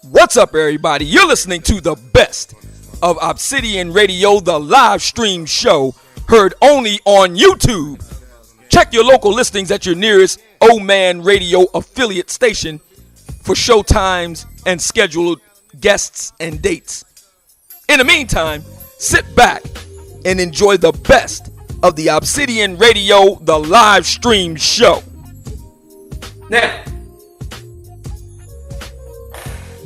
What's up, everybody? You're listening to the best of Obsidian Radio, the live stream show, heard only on YouTube. Check your local listings at your nearest Umanah Radio affiliate station for show times and scheduled guests and dates. In the meantime, sit back and enjoy the best of the Obsidian Radio, the live stream show. Now,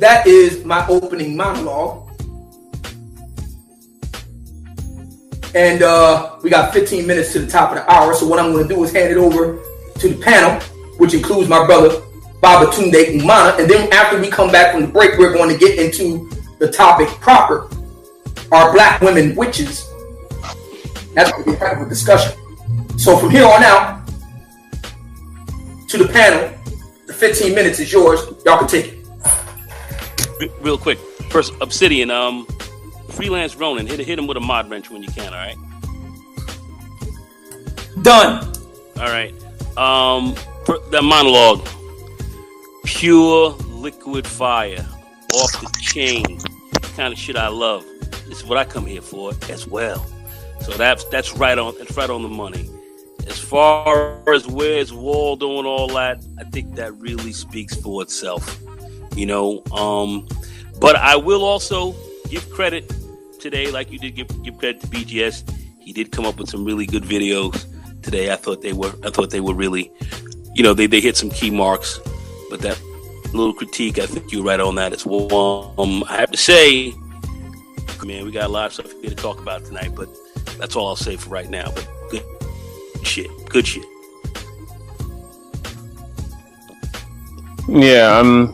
that is my opening monologue. And we got 15 minutes to the top of the hour. So what I'm going to do is hand it over to the panel, which includes my brother, Babatunde Umanah. And then after we come back from the break, we're going to get into the topic proper. Are black women witches? That's going to be kind of a discussion. So from here on out, to the panel, the 15 minutes is yours. Y'all can take it. Real quick. First, Obsidian, Freelance Ronin, hit him with a mod wrench when you can, all right? Done. All right. That monologue, pure liquid fire, off the chain, kind of shit I love. This is what I come here for as well. So that's right on the money. As far as where's Waldo and all that, I think that really speaks for itself. You know, but I will also give credit today, like you did give credit to BGS. He did come up with some really good videos today. I thought they were really, you know, they hit some key marks. But that little critique, I think you're right on that as well. I have to say, man, we got a lot of stuff here to talk about tonight, but that's all I'll say for right now. But good shit. Yeah,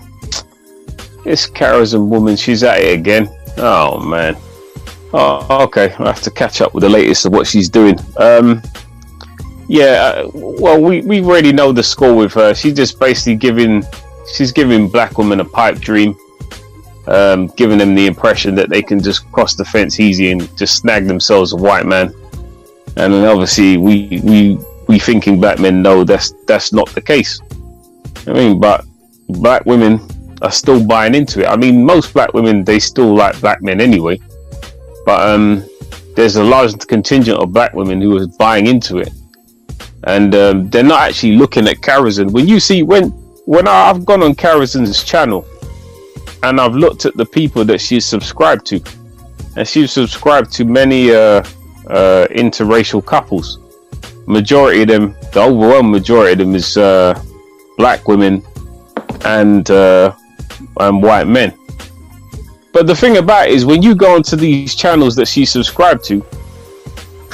this Karazhan woman, she's at it again. Oh man. Oh, okay. I have to catch up with the latest of what she's doing. Well, we already know the score with her. She's just basically giving black women a pipe dream, giving them the impression that they can just cross the fence easy and just snag themselves a white man. And then obviously we thinking black men know that's not the case. I mean, but black women are still buying into it. I mean, most black women, they still like black men anyway. But there's a large contingent of black women who are buying into it. And they're not actually looking at Karazhan. When you see, when I've gone on Karazhan's channel and I've looked at the people that she's subscribed to, and she's subscribed to many interracial couples. Majority of them, the overwhelming majority of them is black women and white men. But the thing about it is, when you go onto these channels that she subscribed to,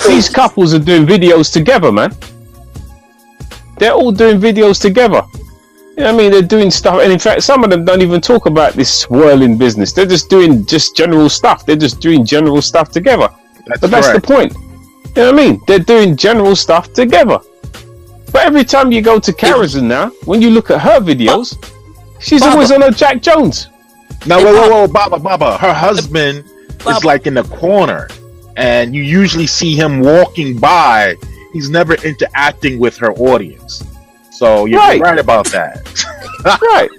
these couples are doing videos together, man. They're all doing videos together. You know what I mean? They're doing stuff, and in fact, some of them don't even talk about this swirling business. They're just doing general stuff. They're just doing general stuff together. That's the point. You know what I mean? They're doing general stuff together. But every time you go to Karazhan now, when you look at her videos, she's always on her Jack Jones. Now, whoa, Baba. Her husband is like in the corner, and you usually see him walking by. He's never interacting with her audience. So you're right about that. Right.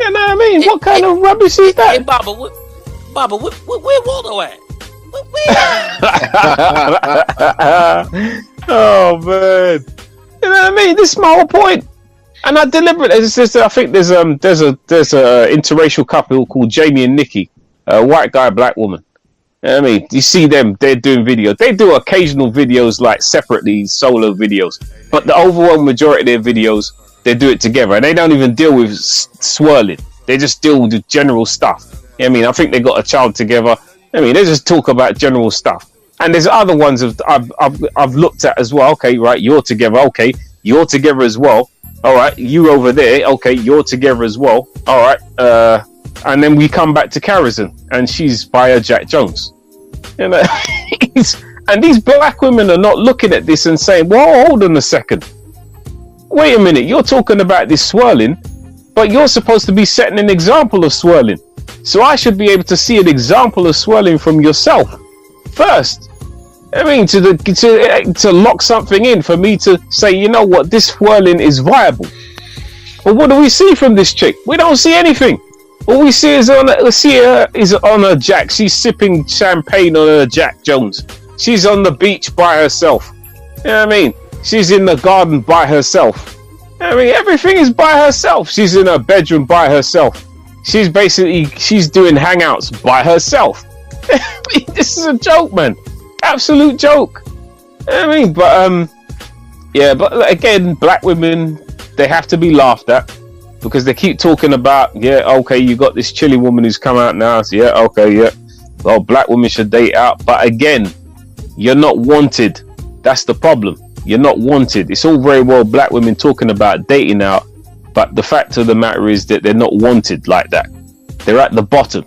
You know what I mean? What kind of rubbish is that? Hey, Baba, where Waldo at? Oh man. You know what I mean? This is my whole point. And I deliberately, I think there's a interracial couple called Jamie and Nikki, a white guy, black woman. You know what I mean? You see them, they're doing videos. They do occasional videos like separately, solo videos. But the overwhelming majority of their videos, they do it together. And they don't even deal with swirling. They just deal with general stuff. You know what I mean? I think they got a child together. I mean, they just talk about general stuff. And there's other ones I've looked at as well. Okay, right, you're together. Okay, you're together as well. All right, you over there. Okay, you're together as well. All right. And then we come back to Karazhan, and she's by her Jack Jones. You know, and these black women are not looking at this and saying, "Well, hold on a second. Wait a minute. You're talking about this swirling, but you're supposed to be setting an example of swirling. So I should be able to see an example of swirling from yourself first. I mean, to lock something in for me to say, you know what, this swirling is viable. But what do we see from this chick? We don't see anything. All we see is on her Jack. She's sipping champagne on her Jack Jones. She's on the beach by herself. You know what I mean? She's in the garden by herself. I mean, everything is by herself. She's in her bedroom by herself. She's doing hangouts by herself. I mean, this is a joke, man. Absolute joke. I mean, but again, black women, they have to be laughed at because they keep talking about, you got this chilly woman who's come out now. So well, black women should date out. But again, you're not wanted. That's the problem. You're not wanted. It's all very well black women talking about dating out, but the fact of the matter is that they're not wanted like that. They're at the bottom.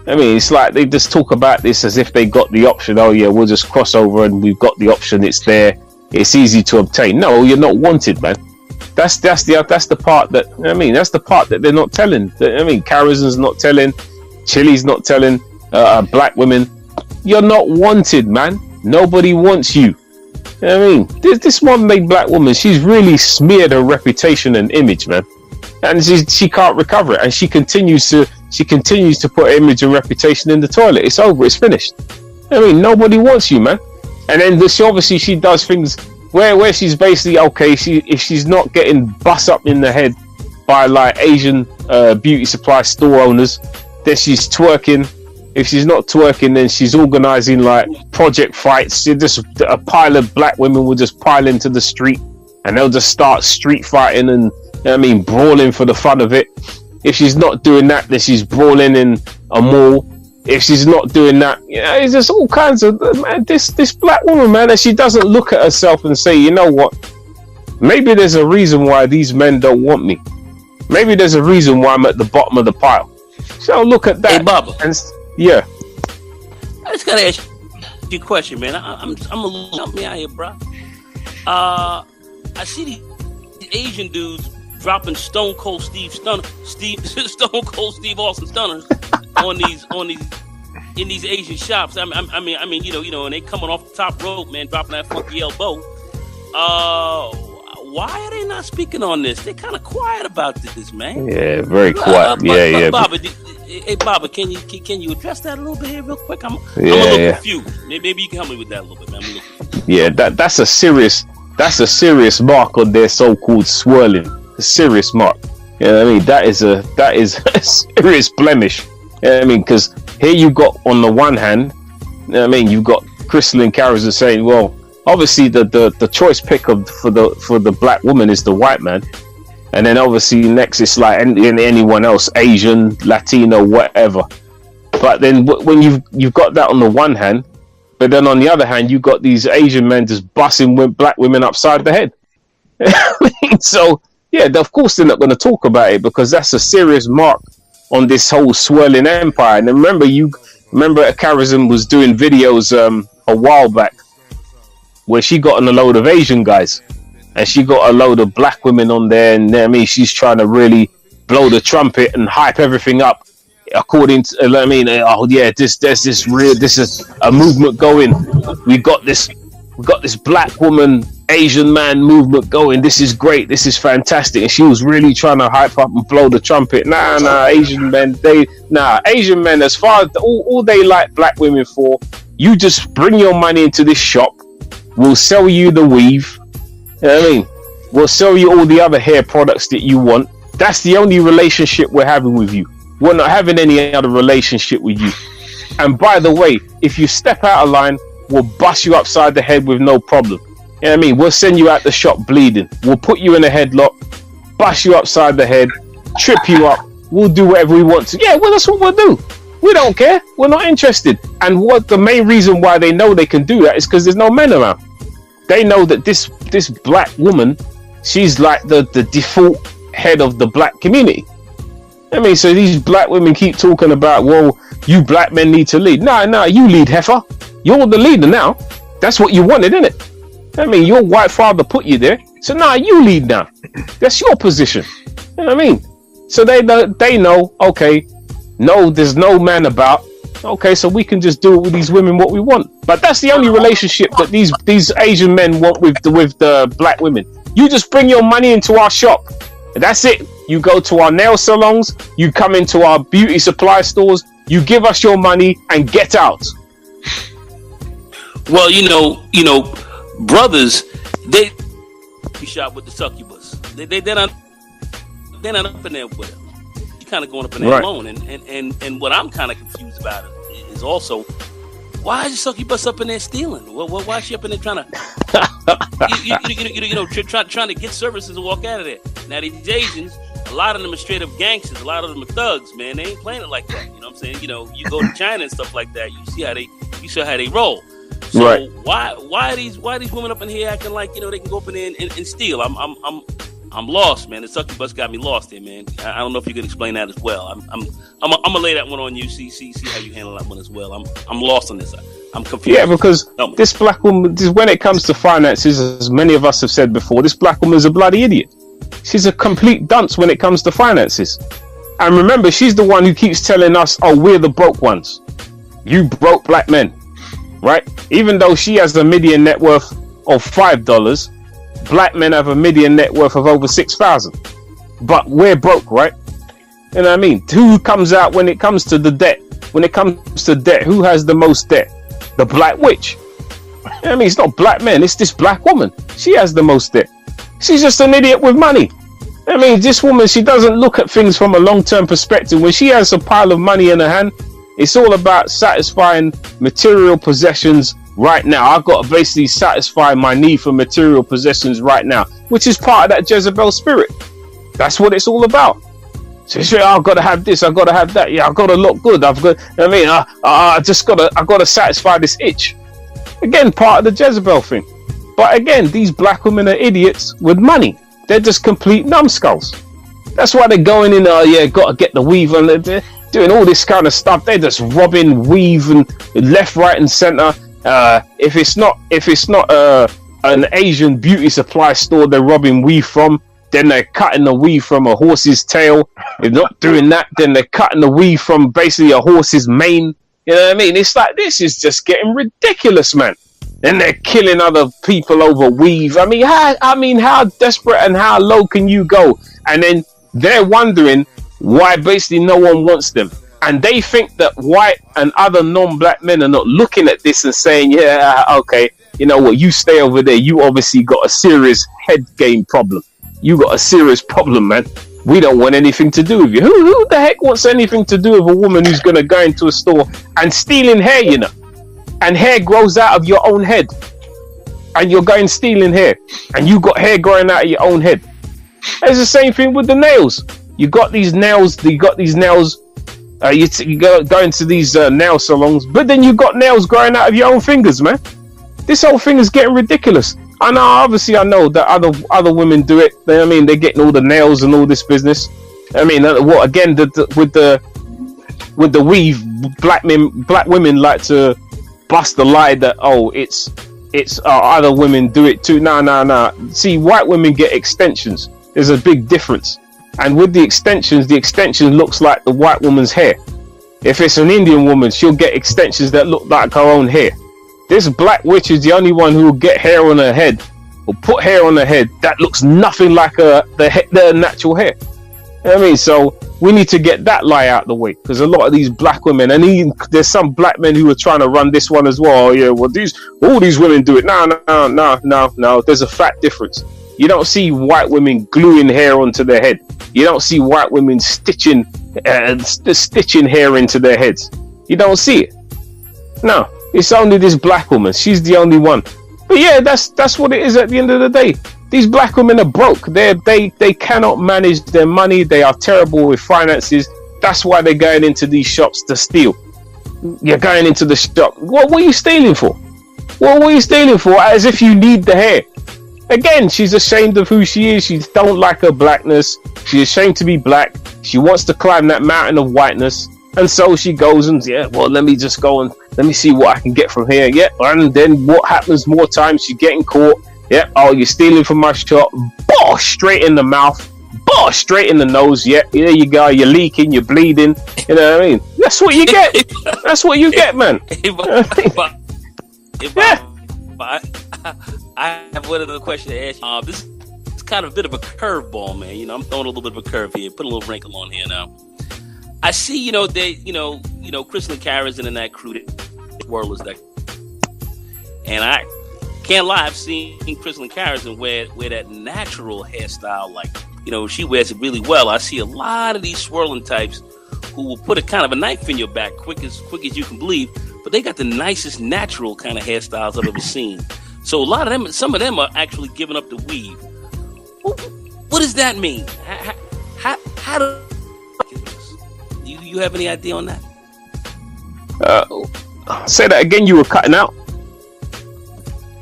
I mean, it's like they just talk about this as if they got the option. Oh yeah, we'll just cross over and we've got the option. It's there. It's easy to obtain. No, you're not wanted, man. That's the part that that's the part that they're not telling. I mean, Karazan's not telling. Chili's not telling. Black women, you're not wanted, man. Nobody wants you. I mean, this one-made black woman, she's really smeared her reputation and image, man, and she can't recover it, and she continues to put her image and reputation in the toilet. It's over. It's finished. I mean, nobody wants you, man. And then she does things where she's basically if she's not getting bust up in the head by like Asian beauty supply store owners, then she's twerking. If she's not twerking, then she's organizing like project fights. A pile of black women will just pile into the street and they'll just start street fighting and brawling for the fun of it. If she's not doing that, then she's brawling in a mall. If she's not doing that, it's just all kinds of, man, this black woman, man, and she doesn't look at herself and say, you know what? Maybe there's a reason why these men don't want me. Maybe there's a reason why I'm at the bottom of the pile. So look at that. Hey, Baba. Yeah. I just gotta ask you a question, man. I'm a little help me out here, bro. I see these Asian dudes dropping Stone Cold Steve Austin stunners on these in these Asian shops. I mean, and they coming off the top rope, man, dropping that funky elbow. Why are they not speaking on this? They're kind of quiet about this, man. Yeah, very quiet. Baba, hey, Baba, can you address that a little bit here, real quick? I'm a little confused. Maybe you can help me with that a little bit, man. Yeah, that's a serious mark on their so-called swirling. A serious mark. You know what I mean? That is a serious blemish. You know what I mean? Because here you got, on the one hand, you know what I mean, you've got Crystal and Karazan saying, well, obviously the choice pick for the black woman is the white man, and then obviously next it's like anyone else, Asian, Latino, whatever. But then when you've got that on the one hand, but then on the other hand you've got these Asian men just busting black women upside the head. So yeah, of course they're not going to talk about it because that's a serious mark on this whole swirling empire. And remember Karazan was doing videos a while back where she got on a load of Asian guys and she got a load of black women on there, and she's trying to really blow the trumpet and hype everything up according to this is a movement going. We got this black woman Asian man movement going. This is great. This is fantastic. And she was really trying to hype up and blow the trumpet. Asian men, as far as all they like black women for, you just bring your money into this shop. We'll sell you the weave. You know what I mean? We'll sell you all the other hair products that you want. That's the only relationship we're having with you. We're not having any other relationship with you. And by the way, if you step out of line, we'll bust you upside the head with no problem. You know what I mean? We'll send you out the shop bleeding. We'll put you in a headlock, bust you upside the head, trip you up. We'll do whatever we want to. Yeah, well, that's what we'll do. We don't care. We're not interested. And what the main reason why they know they can do that is because there's no men around. They know that this black woman, she's like the default head of the black community. I mean, so these black women keep talking about, well, you black men need to lead. Nah, you lead, heifer. You're the leader now. That's what you wanted, isn't it? I mean, your white father put you there. So now you lead now. That's your position. You know what I mean? So they know, okay, no, there's no man about. Okay, so we can just do it with these women what we want. But that's the only relationship that these Asian men want with the black women. You just bring your money into our shop. That's it. You go to our nail salons. You come into our beauty supply stores. You give us your money and get out. Well, you know, brothers, they shop with the succubus. They're not up in there with them. You kind of going up in there alone. And what I'm kind of confused about it is also, why is the succubus up in there stealing? Why is she up in there trying to, trying to get services and walk out of there? Now these Asians, a lot of them are straight up gangsters. A lot of them are thugs, man. They ain't playing it like that. You know what I'm saying? You know, you go to China and stuff like that. You see how they roll. So why are these women up in here acting like, you know, they can go up in there and steal? I'm lost, man. The succubus got me lost there, man. I don't know if you can explain that as well. I'm gonna lay that one on you. See how you handle that one as well. I'm lost on this. I'm confused. Yeah, because this black woman, when it comes to finances, as many of us have said before, this black woman is a bloody idiot. She's a complete dunce when it comes to finances. And remember, she's the one who keeps telling us, "Oh, we're the broke ones. You broke black men." Right? Even though she has a median net worth of $5, black men have a median net worth of over 6,000. But we're broke, right? You know what I mean? Who comes out when it comes to the debt? When it comes to debt, who has the most debt? The black witch. You know what I mean? It's not black men, it's this black woman. She has the most debt. She's just an idiot with money. I mean, this woman, she doesn't look at things from a long-term perspective. When she has a pile of money in her hand, it's all about satisfying material possessions right now. I've got to basically satisfy my need for material possessions right now, which is part of that Jezebel spirit. That's what it's all about. So she, I've got to have this, I've got to have that. Yeah, I've got to look good. I've got to satisfy this itch. Again, part of the Jezebel thing. But again, these black women are idiots with money. They're just complete numbskulls. That's why they're going in. Got to get the weave on. They're doing all this kind of stuff. They're just robbing weave and left, right, and center. If it's not an Asian beauty supply store they're robbing weave from, then they're cutting the weave from a horse's tail. If not doing that, then they're cutting the weave from basically a horse's mane. You know what I mean? It's like, this is just getting ridiculous, man. And they're killing other people over weave. I mean, how desperate and how low can you go? And then they're wondering why basically no one wants them. And they think that white and other non-black men are not looking at this and saying, yeah, okay, you know what, you stay over there. You obviously got a serious head game problem. You got a serious problem, man. We don't want anything to do with you. Who the heck wants anything to do with a woman who's going to go into a store and stealing hair, you know? And hair grows out of your own head. And you're going stealing hair. And you got hair growing out of your own head. It's the same thing with the nails. You got these nails. You go into these nail salons, but then you got nails growing out of your own fingers, man. This whole thing is getting ridiculous. And obviously I know that other women do it. I mean, they're getting all the nails and all this business. I mean, what again? With the weave, black women like to bust the lie that it's other women do it too. No. See, white women get extensions. There's a big difference. And with the extension looks like the white woman's hair. If it's an Indian woman, she'll get extensions that look like her own hair. This black witch is the only one who will get hair on her head, or put hair on her head that looks nothing like the natural hair. You know what I mean? So we need to get that lie out of the way, because a lot of these black women, and even there's some black men who are trying to run this one as well. Oh, yeah, well, all these women do it. No. There's a fat difference. You don't see white women gluing hair onto their head. You don't see white women stitching hair into their heads. You don't see it. No, it's only this black woman. She's the only one. But yeah, that's what it is at the end of the day. These black women are broke. They cannot manage their money. They are terrible with finances. That's why they're going into these shops to steal. You're going into the shop. What were you stealing for? What were you stealing for? As if you need the hair. Again, she's ashamed of who she is. She don't like her blackness. She's ashamed to be black. She wants to climb that mountain of whiteness. And so she goes and, let me just go and let me see what I can get from here. Yeah, and then what happens more times? She's getting caught. Yeah, oh, you're stealing from my shop. Bosh, straight in the mouth. Bosh, straight in the nose. Yeah, there you go. You're leaking, you're bleeding. You know what I mean? That's what you get. That's what you get, man. I have one other question to ask you. This is kind of a bit of a curveball, man. You know, I'm throwing a little bit of a curve here, put a little wrinkle on here now. I see, Crystal and Kara's in that crew, Whirlers, that, and I can't lie, I've seen Crystal and Kara's and wear that natural hairstyle, like, she wears it really well. I see a lot of these swirling types who will put a kind of a knife in your back quick as you can believe, but they got the nicest natural kind of hairstyles I've ever seen. So a lot of them, some of them are actually giving up the weave. What does that mean? How do you have any idea on that? Say that again. You were cutting out.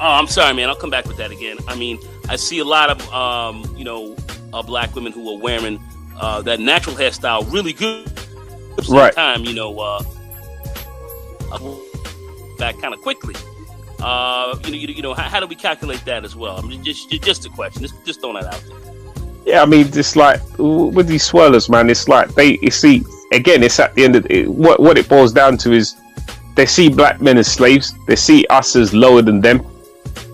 Oh, I'm sorry, man. I'll come back with that again. I mean, I see a lot of black women who are wearing that natural hairstyle really good. At the same time, back kind of quickly. How do we calculate that as well? I mean, just a question. Just throwing that out there. Yeah, I mean, it's like with these swirlers, man. It's like it's at the end of what it boils down to is they see black men as slaves. They see us as lower than them.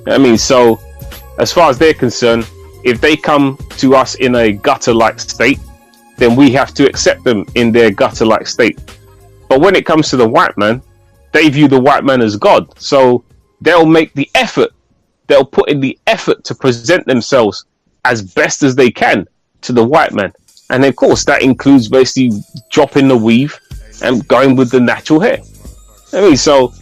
I mean, so as far as they're concerned, if they come to us in a gutter-like state, then we have to accept them in their gutter-like state. But when it comes to the white man, they view the white man as God. So they'll make the effort. They'll put in the effort to present themselves as best as they can to the white man. And of course, that includes basically dropping the weave and going with the natural hair. I mean, so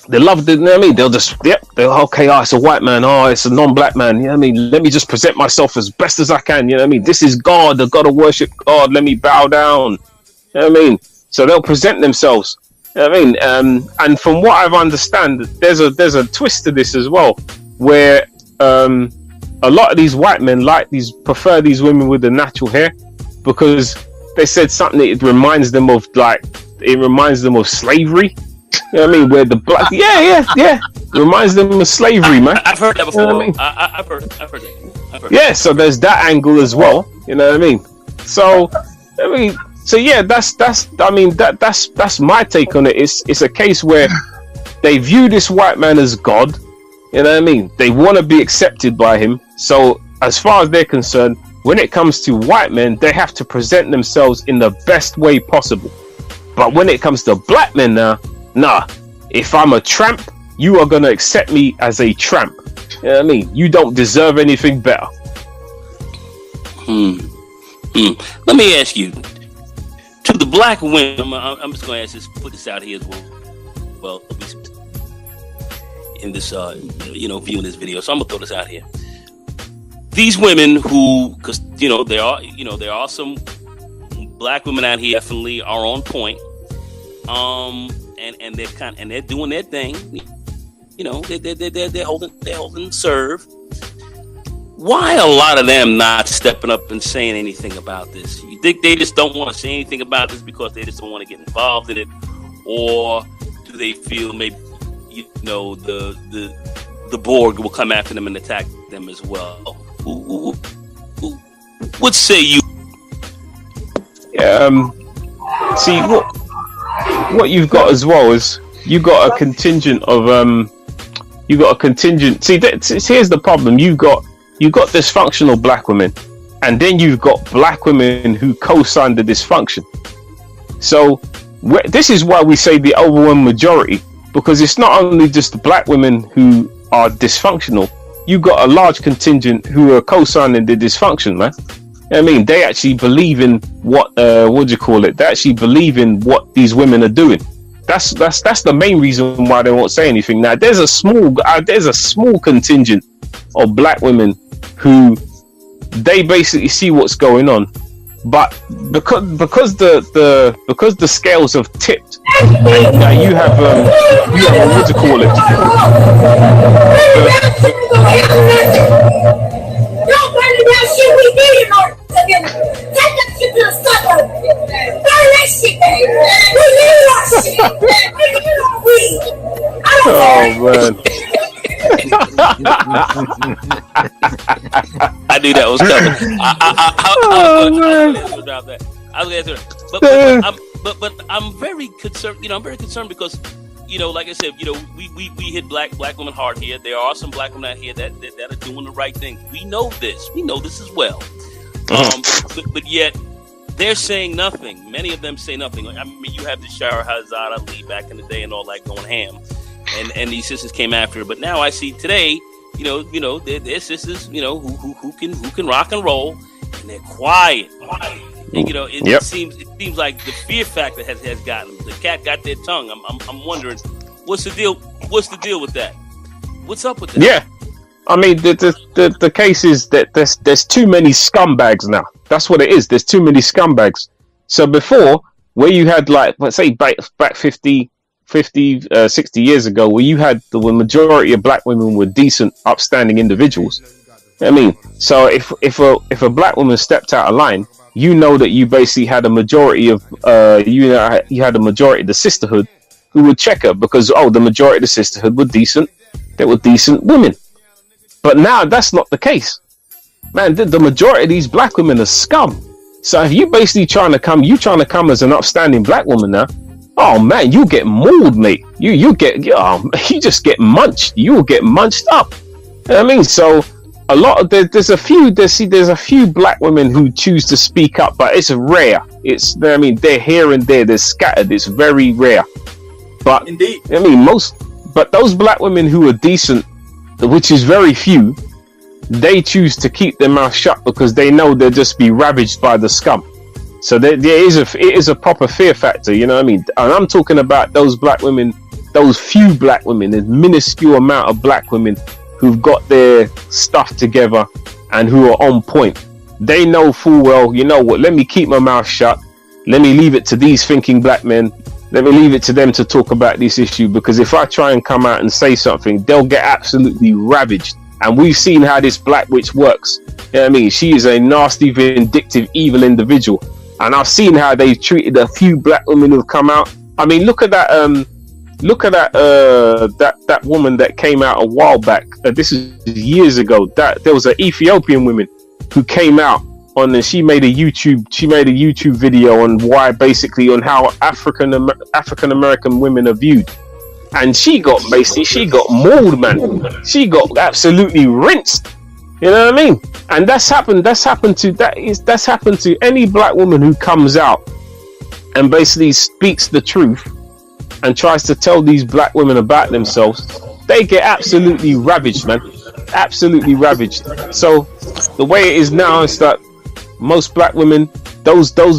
they love the, they'll just, it's a white man, it's a non-black man, let me just present myself as best as I can, this is God, I've got to worship God, let me bow down, so they'll present themselves, and from what I've understand, there's a twist to this as well, where a lot of these white men prefer these women with the natural hair, because they said something that reminds them of slavery. You know what I mean? Where the black, reminds them of slavery, man. I've heard that before. You know what I mean? I've heard that. Yeah, so there's that angle as well. You know what I mean? So that's my take on it. It's a case where they view this white man as God. You know what I mean? They want to be accepted by him. So as far as they're concerned, when it comes to white men, they have to present themselves in the best way possible. But when it comes to black men now, nah, if I'm a tramp, you are going to accept me as a tramp. You know what I mean? You don't deserve anything better. Let me ask you, to the black women, I'm just going to put this out here as well. In this, viewing this video. So I'm going to throw this out here. These women who, because, there are some black women out here definitely are on point. And they're doing their thing. They're holding serve. Why a lot of them not stepping up and saying anything about this? You think they just don't want to say anything about this because they just don't want to get involved in it, or do they feel maybe the Borg will come after them and attack them as well? What say you? See what you've got as well is you got a contingent of See, here's the problem. You've got dysfunctional black women, and then you've got black women who co-sign the dysfunction. So this is why we say the overwhelming majority, because it's not only just the black women who are dysfunctional. You've got a large contingent who are co-signing the dysfunction, man. I mean, they actually believe in what they actually believe in what these women are doing. That's the main reason why they won't say anything. Now, there's a small contingent of black women who they basically see what's going on, but because the scales have tipped, now you have what do you call it? Don't burn that shit. We need it more. Take that shit to the suburb. Burn that shit, baby. We need our shit. We need our weed. I knew that was coming. I was going to answer it. But I'm very concerned. I'm very concerned because like I said, we hit black women hard here. There are some black women out here that are doing the right thing. We know this. We know this as well. But yet they're saying nothing. Many of them say nothing. Like, I mean, you have the Shara Hazard Ali back in the day and all that going ham, and these sisters came after her. But now I see today, they're sisters, who can rock and roll, and they're quiet. And, it seems like the fear factor has gotten them. The cat got their tongue. I'm wondering, what's the deal? What's the deal with that? What's up with that? Yeah, I mean the case is that there's too many scumbags now. That's what it is. There's too many scumbags. So before, where you had like, let's say back 50, 60 years ago, where you had the majority of black women were decent, upstanding individuals. I mean, so if a black woman stepped out of line, you know that you basically had a majority of you had a majority of the sisterhood who would check her because the majority of the sisterhood were decent. They were decent women. But now that's not the case, man. The majority of these black women are scum. So if you basically trying to come as an upstanding black woman now, oh man, you get mauled, mate. You just get munched. You will get munched up. You know what I mean, so. A lot of there's a few black women who choose to speak up, but it's rare. They're here and there. They're scattered. It's very rare. But indeed, but those black women who are decent, which is very few, they choose to keep their mouth shut because they know they'll just be ravaged by the scum. So it is a proper fear factor. You know what I mean? And I'm talking about those black women, those few black women, a minuscule amount of black women who've got their stuff together and who are on point. They know full well, you know what, let me keep my mouth shut. Let me leave it to these thinking black men. Let me leave it to them to talk about this issue, because if I try and come out and say something, they'll get absolutely ravaged. And we've seen how this black witch works. You know what I mean? She is a nasty, vindictive, evil individual. And I've seen how they've treated a few black women who've come out. I mean, look at that that woman that came out a while back. This is years ago. That there was an Ethiopian woman who came out and she made a YouTube video on how African American women are viewed, and she got mauled, man. She got absolutely rinsed. You know what I mean? And that's happened to any black woman who comes out and basically speaks the truth and tries to tell these black women about themselves. They get absolutely ravaged, man. Absolutely ravaged. So the way it is now is that most black women, those black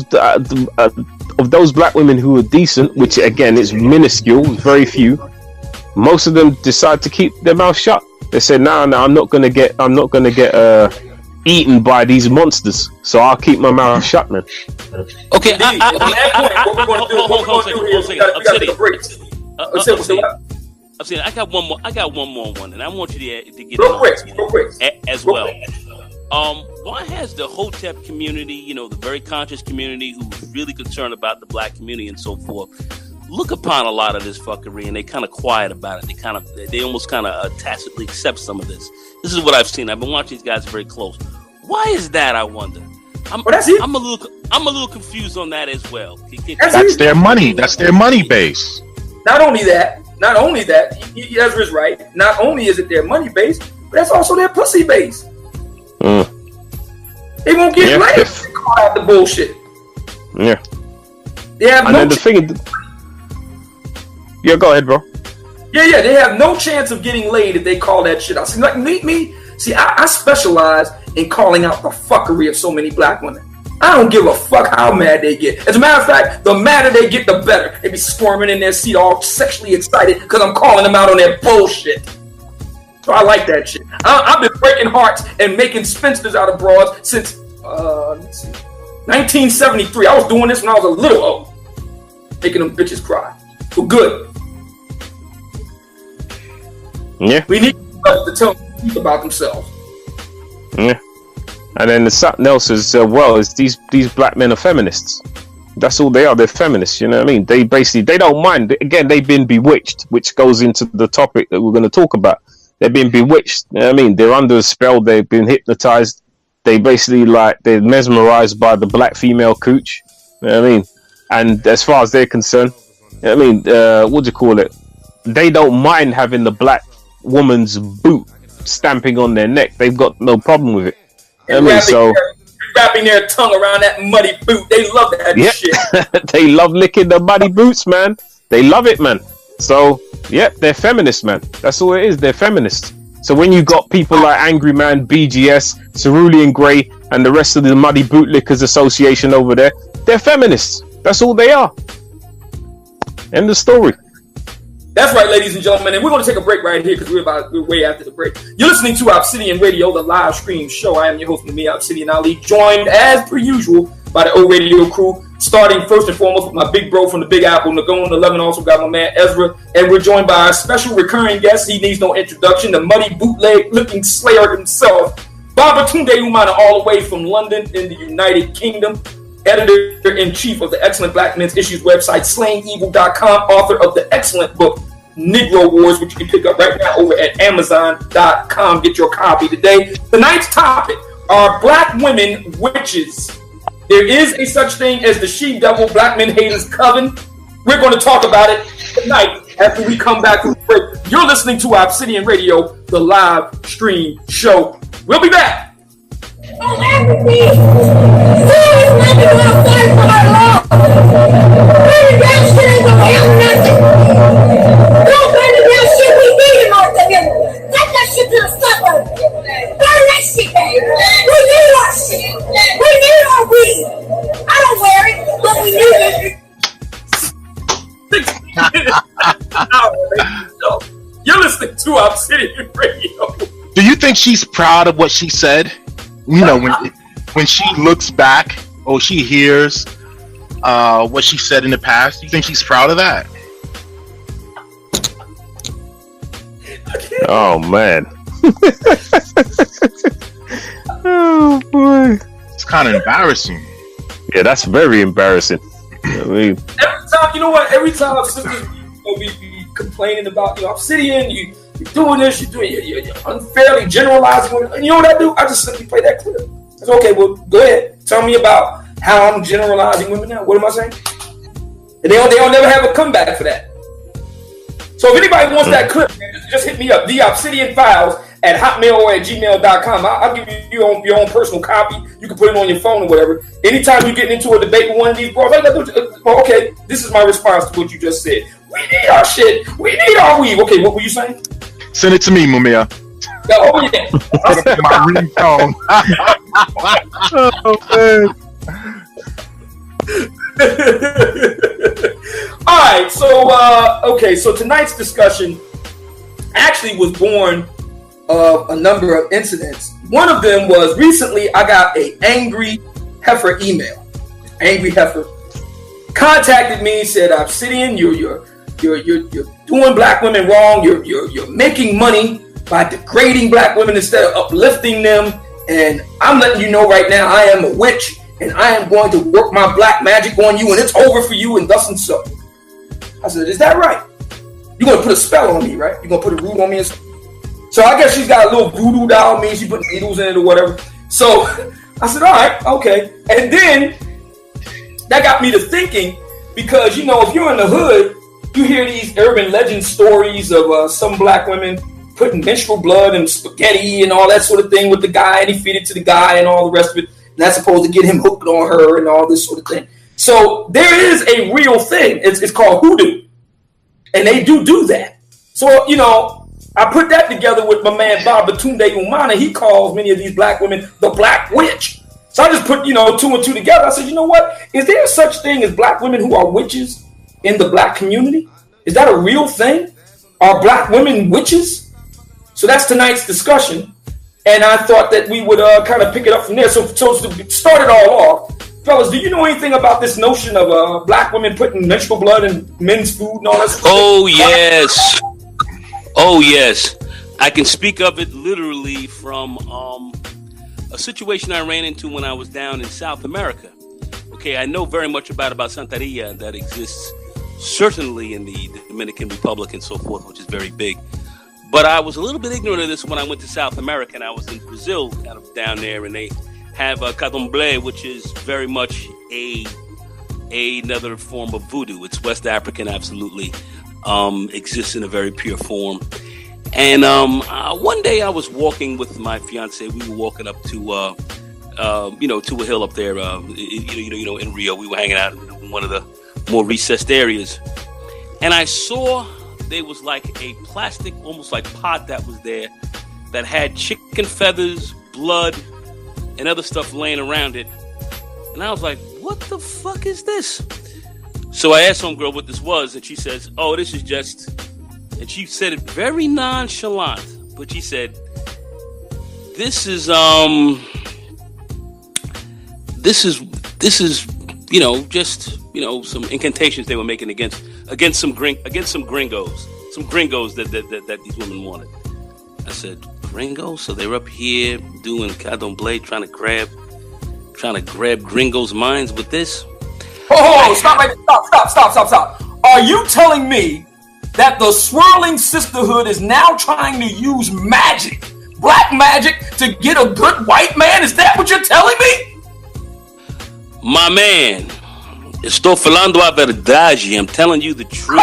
women who are decent, which again is minuscule, very few, most of them decide to keep their mouth shut. They say, no, I'm not gonna get eaten by these monsters, so I'll keep my mouth shut, man. Okay, on that point, what we're going to do is we got to break. I got one more, and I want you to get real quick as well. Why has the Hotep community, the very conscious community who's really concerned about the black community and so forth, look upon a lot of this fuckery and they kind of quiet about it? They almost kind of tacitly accept some of this. This is what I've seen. I've been watching these guys very close. Why is that, I wonder? I'm a little confused on that as well. That's their money. That's their money base. Not only that, Ezra's right. Not only is it their money base, but that's also their pussy base. They won't get laid if they call out the bullshit. Yeah. They have Yeah, go ahead, bro. Yeah, they have no chance of getting laid if they call that shit out. See, like me. See, I specialize in calling out the fuckery of so many black women. I don't give a fuck how mad they get. As a matter of fact, the madder they get, the better. They be squirming in their seat, all sexually excited, because I'm calling them out on their bullshit. So I like that shit. I've been breaking hearts and making spinsters out of broads since 1973. I was doing this when I was a little old, making them bitches cry. So good. Yeah. We need to tell them about themselves. Yeah. And then something else as well is these black men are feminists. That's all they are. They're feminists. You know what I mean? They don't mind. Again, they've been bewitched, which goes into the topic that we're going to talk about. They've been bewitched. You know what I mean? They're under a spell. They've been hypnotized. They basically they're mesmerized by the black female cooch. You know what I mean? And as far as they're concerned, you know what I mean? What do you call it? they don't mind having the black woman's boot stamping on their neck. They've got no problem with it. I mean, so wrapping their tongue around that muddy boot. They love that shit. They love licking the muddy boots, man. They love it, man. So, yeah, they're feminists, man. That's all it is. They're feminists. So when you got people like Angry Man, BGS, Cerulean Grey, and the rest of the Muddy Bootlickers Association over there, they're feminists. That's all they are. End of story. That's right, ladies and gentlemen, and we're going to take a break right here because we're way after the break. You're listening to Obsidian Radio, the live stream show. I am your host, me, Obsidian Ali, joined as per usual by the O Radio crew. Starting first and foremost with my big bro from the Big Apple, Nagone 11. Also got my man Ezra, and we're joined by our special recurring guest. He needs no introduction, the muddy bootleg-looking slayer himself, Babatunde Umanah, all the way from London in the United Kingdom. Editor-in-chief of the excellent Black Men's Issues website, SlayingEvil.com, author of the excellent book, Negro Wars, which you can pick up right now over at Amazon.com. Get your copy today. Tonight's topic are Black women witches. There is a such thing as the she-devil Black Men Haters Coven. We're going to talk about it tonight after we come back from the break. You're listening to Obsidian Radio, the live stream show. We'll be back. I don't wear it, but we need it. You're listening to Obsidian Radio. Do you think she's proud of what she said? You know, when she looks back or she hears what she said in the past, do you think she's proud of that? Oh, man. Oh, boy. It's kind of embarrassing. Yeah, that's very embarrassing. I mean, every time, you know what? Every time sisters be complaining about, Obsidian, you're doing this, you're unfairly generalizing. And you know what I do? I just simply play that clip. I said, okay, well, go ahead. Tell me about how I'm generalizing women now. What am I saying? And they'll never have a comeback for that. So if anybody wants that clip, just hit me up. The Obsidian Files at hotmail or at gmail.com. I'll give you your own personal copy. You can put it on your phone or whatever. Anytime you get into a debate with one of these bros, okay, this is my response to what you just said. We need our shit. We need our weave. Okay, what were you saying? Send it to me, Mumia. Oh, yeah. My ringtone. All right, so tonight's discussion actually was born of a number of incidents. One of them was recently I got an angry heifer email. Angry heifer contacted me, said, "Obsidian, you're doing black women wrong. You're making money by degrading black women instead of uplifting them. And I'm letting you know right now, I am a witch, and I am going to work my black magic on you, and it's over for you, and thus and so." I said, "Is that right? You're going to put a spell on me, right? You're going to put a root on me?" So I guess she's got a little voodoo doll on me. She put needles in it or whatever. So I said, all right, okay. And then that got me to thinking, because, if you're in the hood, you hear these urban legend stories of some black women putting menstrual blood and spaghetti and all that sort of thing with the guy, and he feed it to the guy and all the rest of it. And that's supposed to get him hooked on her and all this sort of thing. So there is a real thing. It's called hoodoo. And they do that. So, I put that together with my man Babatunde Umanah. He calls many of these black women the Black Witch. So I just put, 2 and 2 together. I said, you know what? Is there such thing as black women who are witches in the black community? Is that a real thing? Are black women witches? So that's tonight's discussion. And I thought that we would kind of pick it up from there. So to start it all off, fellas, do you know anything about this notion of black women putting menstrual blood in men's food and all that stuff? Oh, yes. Oh, yes. I can speak of it literally from a situation I ran into when I was down in South America. Okay, I know very much about Santeria that exists certainly in the Dominican Republic and so forth, which is very big. But I was a little bit ignorant of this when I went to South America, and I was in Brazil, kind of down there, and they have a candomblé, which is very much another form of voodoo. It's West African, absolutely. exists in a very pure form. And one day I was walking with my fiance. We were walking up to to a hill up there. In Rio, we were hanging out in one of the more recessed areas, and I saw there was like a plastic, almost like pot that was there that had chicken feathers, blood, and other stuff laying around it. And I was like, "What the fuck is this?" So I asked homegirl what this was, and she says, "Oh, this is just." And she said it very nonchalant, but she said, "This is just some incantations they were making against some gringos that these women wanted." I said, "Gringos? So they're up here doing cordon bleu, trying to grab gringos' minds with this?" Oh, stop! Are you telling me that the swirling sisterhood is now trying to use magic, black magic, to get a good white man? Is that what you're telling me? My man, estou falando a verdade. I'm telling you the truth.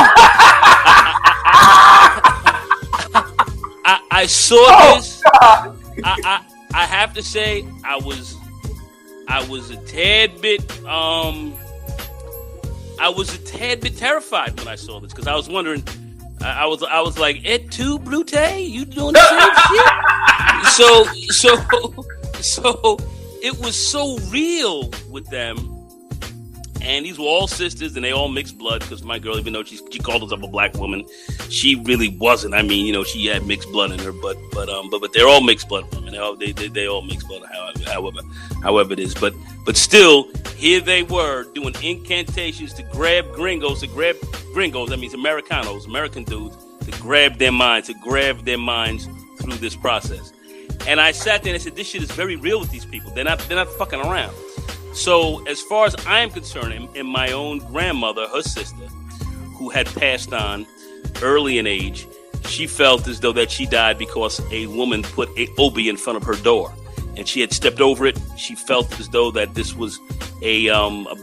I saw this. I have to say, I was a tad bit terrified when I saw this, because I was wondering. I was like, "Et tu, Brute? You doing the same shit?" So it was so real with them, and these were all sisters, and they all mixed blood. Because my girl, even though she called herself a black woman, she really wasn't. I mean, she had mixed blood in her, but they're all mixed blood women. They all mixed blood, however it is. But still, here they were doing incantations to grab gringos. That means Americanos, American dudes, to grab their minds through this process. And I sat there and I said, "This shit is very real with these people. They're not fucking around." So as far as I'm concerned, and my own grandmother, her sister, who had passed on early in age, she felt as though that she died because a woman put a obi in front of her door, and she had stepped over it. She felt as though that this was a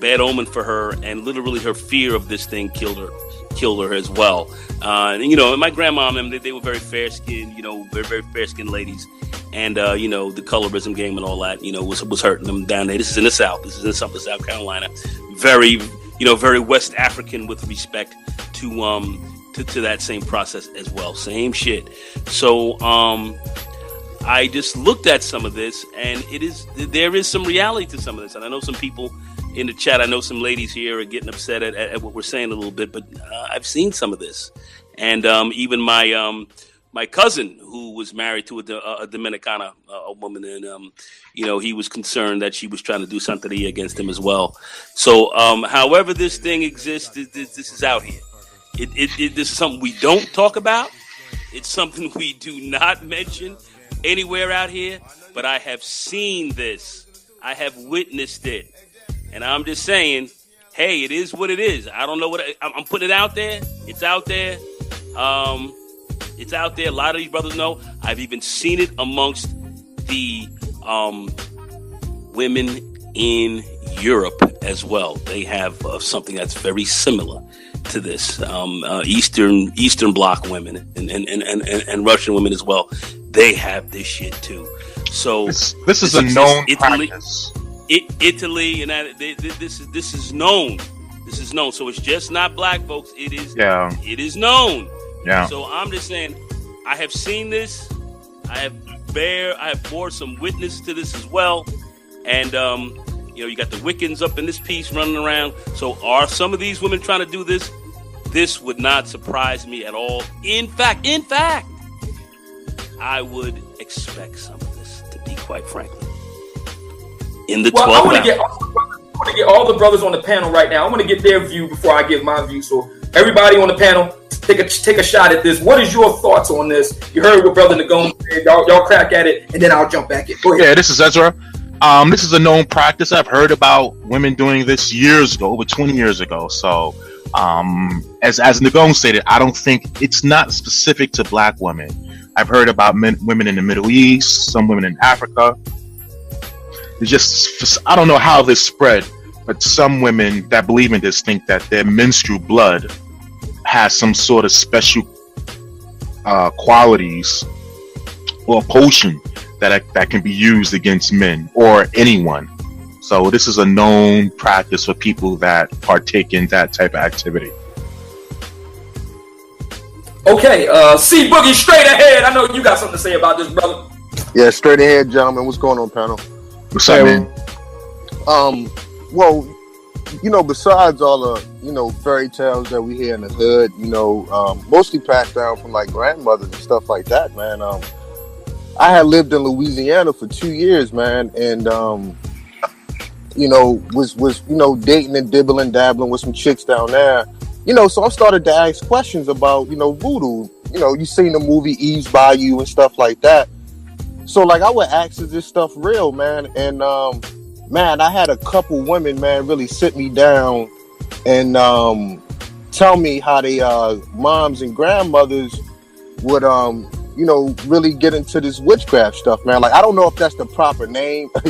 bad omen for her, and literally her fear of this thing killed her as well. And my grandma and them, they were very fair skinned, very, very fair skinned ladies. And, the colorism game and all that, was hurting them down there. This is in the South. This is in South Carolina. Very, very West African with respect to that same process as well. Same shit. So, I just looked at some of this, and there is some reality to some of this. And I know some people in the chat, I know some ladies here are getting upset at what we're saying a little bit, but I've seen some of this. And even my cousin, who was married to a Dominicana a woman, and he was concerned that she was trying to do something against him as well. So, however this thing exists, this is out here. This is something we don't talk about. It's something we do not mention anywhere out here. But I have seen this. I have witnessed it, and I'm just saying, hey, it is what it is. I don't know I'm putting it out there. It's out there. It's out there. A lot of these brothers know. I've even seen it amongst the women in Europe as well. They have something that's very similar to this. Eastern Bloc women and Russian women as well. They have this shit too. So this is a known practice. Italy and this is known. This is known. So it's just not black folks. It is. Yeah. It is known. Yeah. So I'm just saying, I have seen this. I have bore some witness to this as well. And you got the Wiccans up in this piece running around. So are some of these women trying to do this? This would not surprise me at all. In fact, I would expect some of this, to be quite frankly. In the 12th I want to get all the brothers on the panel right now. I want to get their view before I give my view. So everybody on the panel, take a shot at this. What is your thoughts on this? You heard what Brother Nagone said. Y'all crack at it, and then I'll jump back in. Go ahead. Yeah, this is Ezra. This is a known practice. I've heard about women doing this years ago, over 20 years ago. So, as Nagone stated, I don't think it's not specific to black women. I've heard about women in the Middle East, some women in Africa. It's just, I don't know how this spread, but some women that believe in this think that their menstrual blood has some sort of special qualities or potion that can be used against men or anyone. So this is a known practice for people that partake in that type of activity. Okay, C Boogie, straight ahead. I know you got something to say about this, brother. Yeah, straight ahead, gentlemen. What's going on, panel? What's up, man? Well, besides all the, fairy tales that we hear in the hood, mostly passed down from like grandmothers and stuff like that, man. I had lived in Louisiana for 2 years, man, and was dating and dibbling, dabbling with some chicks down there. So I started to ask questions about, voodoo. You seen the movie Eve's Bayou and stuff like that. So like I would ask, is this stuff real, man? And man, I had a couple women, man, really sit me down and tell me how they moms and grandmothers would really get into this witchcraft stuff, man. Like I don't know if that's the proper name, of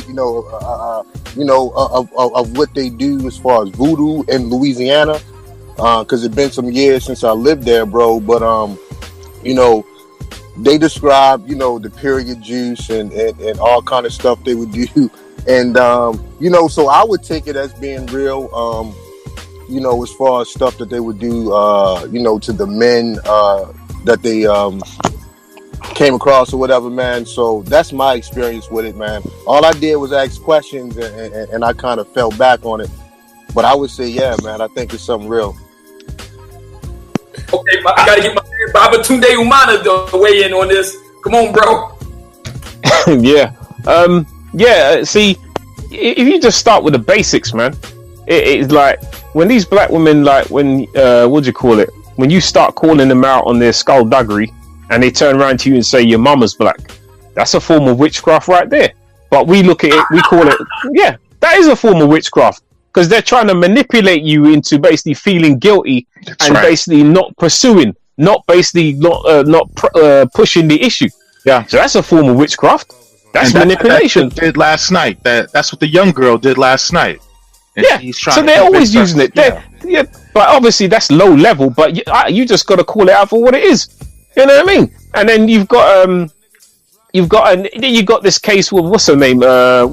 what they do as far as voodoo in Louisiana, because it's been some years since I lived there, bro. But they describe, the period juice and all kind of stuff they would do. And, so I would take it as being real, as far as stuff that they would do, to the men that they came across or whatever, man. So that's my experience with it, man. All I did was ask questions and I kind of fell back on it. But I would say, yeah, man, I think it's something real. Okay, I gotta get my man Babatunde Umanah to weigh in on this. Come on, bro. Yeah. See, if you just start with the basics, man, it's like when these black women, like when when you start calling them out on their skullduggery, and they turn around to you and say your mama's black, that's a form of witchcraft right there. But we look at it, we call it, yeah, that is a form of witchcraft. Because they're trying to manipulate you into basically feeling guilty. That's and right. Basically not pursuing, not pushing the issue. Yeah. So that's a form of witchcraft. That's manipulation. That's what did last night. That's what the young girl did last night. And yeah. So they're always using it. Yeah. But obviously that's low level. But you just got to call it out for what it is. You know what I mean? And then you've got this case with what's her name?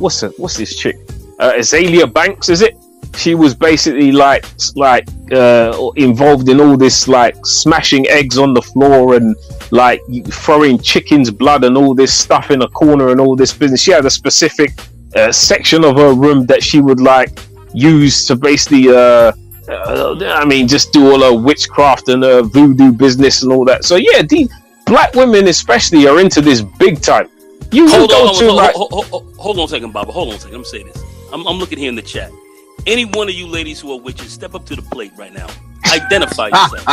What's this chick? Azalea Banks, is it? She was basically like involved in all this, like smashing eggs on the floor and like throwing chicken's blood and all this stuff in a corner and all this business. She had a specific section of her room that she would like use to basically, just do all her witchcraft and her voodoo business and all that. So yeah, these black women especially are into this big time. Hold on a second, Baba. Hold on a second. Let me say this. I'm looking here in the chat. Any one of you ladies who are witches, step up to the plate right now. Identify yourself.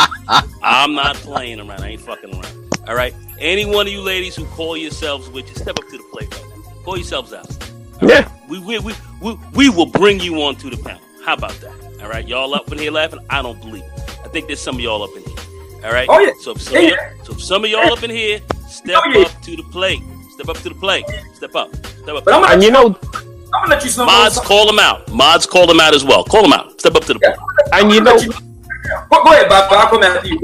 I'm not playing around. I ain't fucking around. All right? Any one of you ladies who call yourselves witches, step up to the plate right now. Call yourselves out. All yeah. Right? We will bring you on to the panel. How about that? All right? Y'all up in here laughing? I don't believe it. I think there's some of y'all up in here. All right? Oh, yeah. So if some of y'all up in here, step up to the plate. Step up to the plate. Step up. But I'm gonna let you know. Mods, call them out. Mods, call them out as well. Call them out. Step up to the plate. And go ahead, Bob. I'll come after you.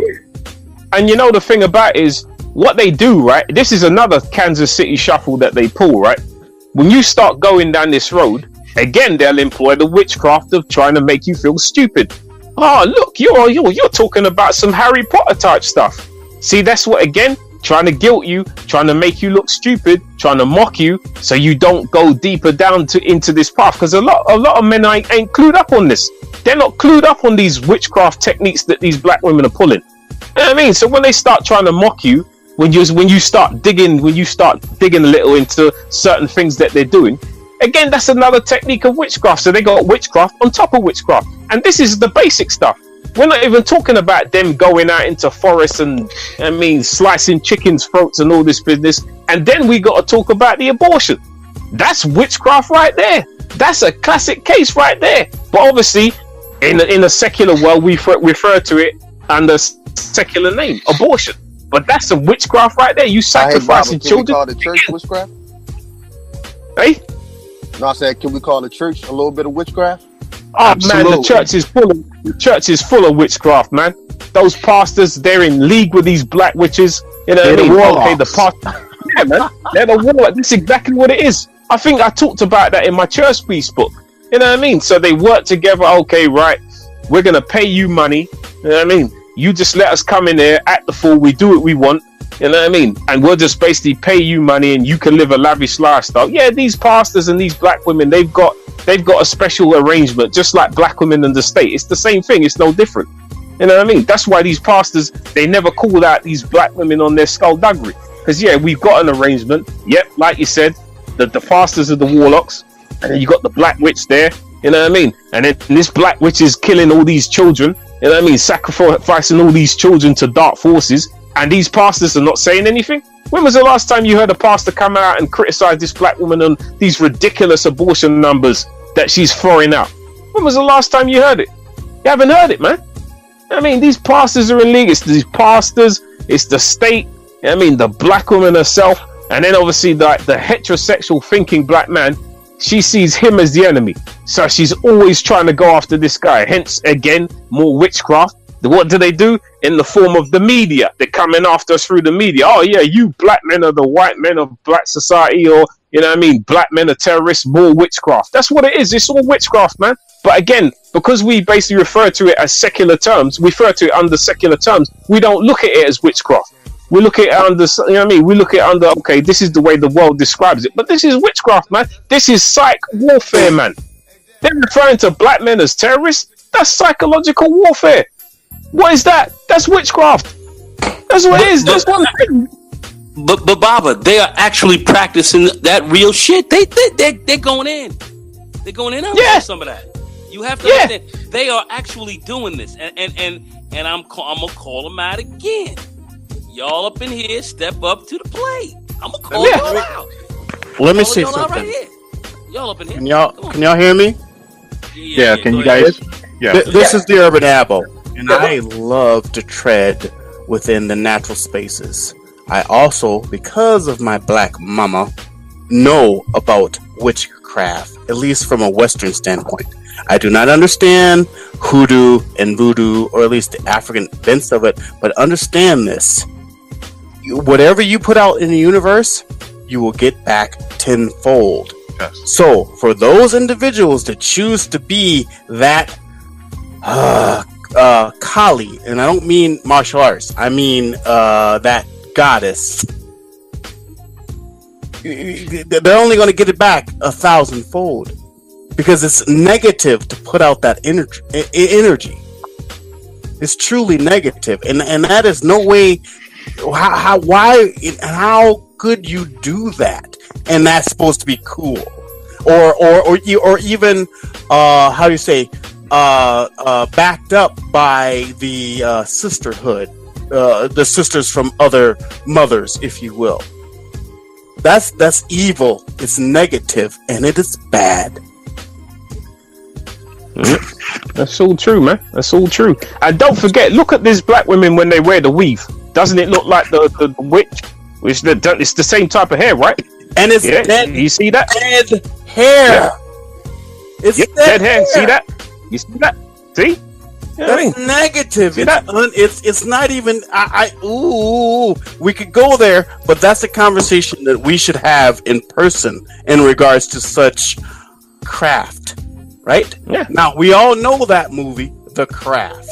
And the thing about it is what they do, right? This is another Kansas City shuffle that they pull, right? When you start going down this road, again, they'll employ the witchcraft of trying to make you feel stupid. Oh, look, you're talking about some Harry Potter type stuff. See, that's what, again, trying to guilt you, trying to make you look stupid, trying to mock you, so you don't go deeper down into this path. Because a lot of men ain't clued up on this. They're not clued up on these witchcraft techniques that these black women are pulling. You know what I mean? So when they start trying to mock you, when you start digging a little into certain things that they're doing, again, that's another technique of witchcraft. So they got witchcraft on top of witchcraft, and this is the basic stuff. We're not even talking about them going out into forests and slicing chickens' throats and all this business. And then we got to talk about the abortion. That's witchcraft right there. That's a classic case right there. But obviously, in a secular world, we refer to it under secular name, abortion. But that's some witchcraft right there. You sacrificing children. Can we call the church witchcraft? Hey? No, I said, can we call the church a little bit of witchcraft? Oh, absolutely. Man, the church is full of witchcraft, man. those pastors, they're in league with these black witches. You know what I mean? Okay, the pastor. Yeah, man. They're the warlock. That's exactly what it is. I think I talked about that in my church piece book. You know what I mean? So they work together. Okay, right. We're going to pay you money. You know what I mean? You just let us come in there, act the fool. We do what we want. You know what I mean? And we'll just basically pay you money and you can live a lavish lifestyle. Yeah, these pastors and these black women, they've got a special arrangement, just like black women in the state. It's the same thing. It's no different. You know what I mean? That's why these pastors, they never call out these black women on their skullduggery. Because, yeah, we've got an arrangement. Yep, like you said, the pastors are the warlocks. And then you got the black witch there. You know what I mean? And then this black witch is killing all these children. You know what I mean? Sacrificing all these children to dark forces. And these pastors are not saying anything? When was the last time you heard a pastor come out and criticize this black woman on these ridiculous abortion numbers that she's throwing out? When was the last time you heard it? You haven't heard it, man. I mean, these pastors are in league. It's these pastors. It's the state. I mean, the black woman herself. And then obviously the heterosexual thinking black man, she sees him as the enemy. So she's always trying to go after this guy. Hence, again, more witchcraft. What do? In the form of the media. They're coming after us through the media. Oh, yeah, you black men are the white men of black society, or, you know what I mean, black men are terrorists, more witchcraft. That's what it is. It's all witchcraft, man. But again, because we basically refer to it as secular terms, refer to it under secular terms, we don't look at it as witchcraft. We look at it under, you know what I mean? We look at it under, okay, this is the way the world describes it. But this is witchcraft, man. This is psych warfare, man. They're referring to black men as terrorists. That's psychological warfare. What is that? That's witchcraft. That's what it is. That's one thing. But Baba, they are actually practicing that real shit. They're going in. They're going in on some of that. You have to understand. They are actually doing this, and I'm gonna call them out again. Y'all up in here, step up to the plate. I'm gonna call y'all out. Let me say something. Right here. Y'all up in here. Can y'all hear me? Yeah, can you guys? Yeah. This is the Urban Abbo, and I love to tread within the natural spaces. I also, because of my black mama, know about witchcraft, at least from a Western standpoint. I do not understand hoodoo and voodoo, or at least the African bents of it, but understand this. Whatever you put out in the universe, you will get back tenfold. Yes. So, for those individuals that choose to be that Kali, and I don't mean martial arts, I mean that goddess, they're only going to get it back 1,000-fold, because it's negative to put out that energy. It's truly negative, and that is no way. How could you do that? And that's supposed to be cool, or even how do you say, backed up by the sisterhood, the sisters from other mothers, if you will. That's evil. It's negative, and it is bad. That's all true, man. That's all true. And don't forget, look at these black women when they wear the weave. Doesn't it look like the witch? It's the same type of hair, right? And it's dead. You see that? Dead hair. Yeah. It's dead hair. See that? You see that? See? You know That's negative. It's not even. We could go there, but that's a conversation that we should have in person in regards to such craft, right? Yeah. Now we all know that movie, The Craft,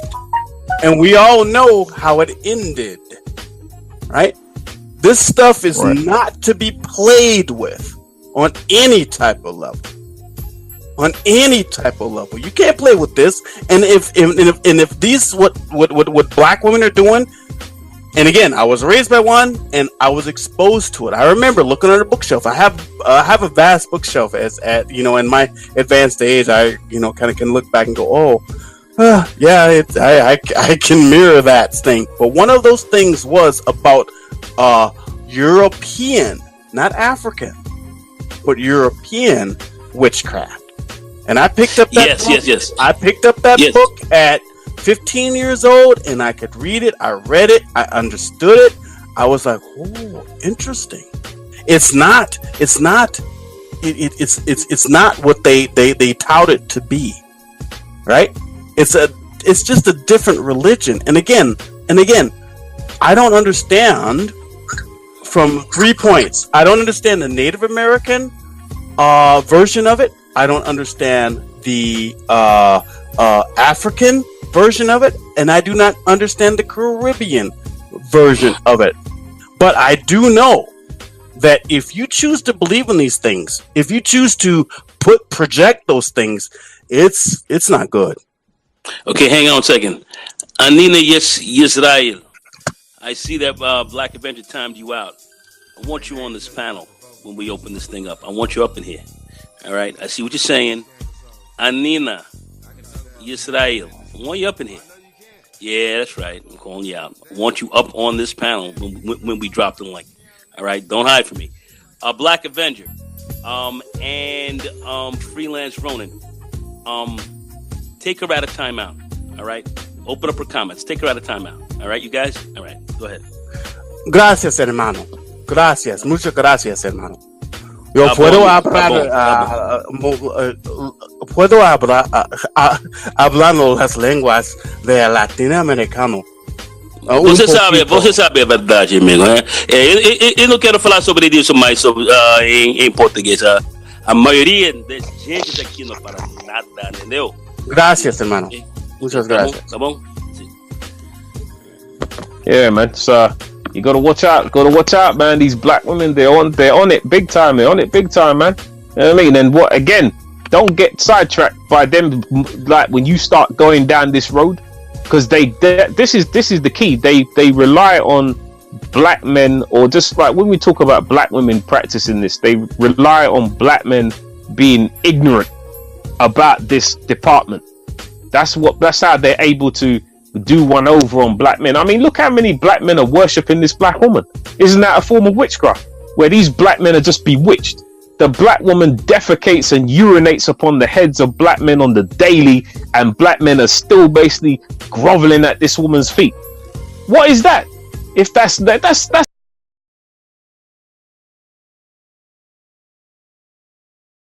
and we all know how it ended, right? This stuff is not to be played with on any type of level. On any type of level, you can't play with this. And if these what black women are doing, and again, I was raised by one, and I was exposed to it. I remember looking at a bookshelf. I have a vast bookshelf in my advanced age. I kind of can look back and go, I can mirror that thing. But one of those things was about European, not African, but European witchcraft. And I picked up that book. Yes. I picked up that book at 15 years old, and I could read it. I read it. I understood it. I was like, "Oh, interesting." It's not what they tout it to be, right? It's it's just a different religion. And again, I don't understand from 3 points. I don't understand the Native American version of it. I don't understand the African version of it, and I do not understand the Caribbean version of it. But I do know that if you choose to believe in these things, if you choose to project those things, it's not good. Okay, hang on a second. Anina Yisrael. I see that Black Avenger timed you out. I want you on this panel when we open this thing up. I want you up in here. All right? I see what you're saying. Anina Yisrael. I want you up in here. Yeah, that's right. I'm calling you out. I want you up on this panel when we drop the link. All right? Don't hide from me. Black Avenger and Freelance Ronin. Take her out of timeout. All right? Open up her comments. Take her out of timeout. All right, you guys? All right, go ahead. Gracias, hermano. Gracias. Muchas gracias, hermano. Yo puedo hablar, puedo hablar hablando las lenguas de latinoamericano. Você sabe a verdade, amigo. Eu não quero falar sobre isso mais em português. A maioria das gente aqui não fala nada, entendeu? Gracias, hermano. Muchas gracias. Tá bom? Yeah, man. So you gotta watch out. Man. These black women, they're on it big time. They're on it big time, man. You know what I mean? And what again? Don't get sidetracked by them. Like when you start going down this road, because this is the key. They rely on black men, or just like when we talk about black women practicing this, they rely on black men being ignorant about this department. That's how they're able to do one over on black men. I mean, look how many black men are worshipping this black woman. Isn't that a form of witchcraft? Where these black men are just bewitched. The black woman defecates and urinates upon the heads of black men on the daily, and black men are still basically groveling at this woman's feet. What is that? If that's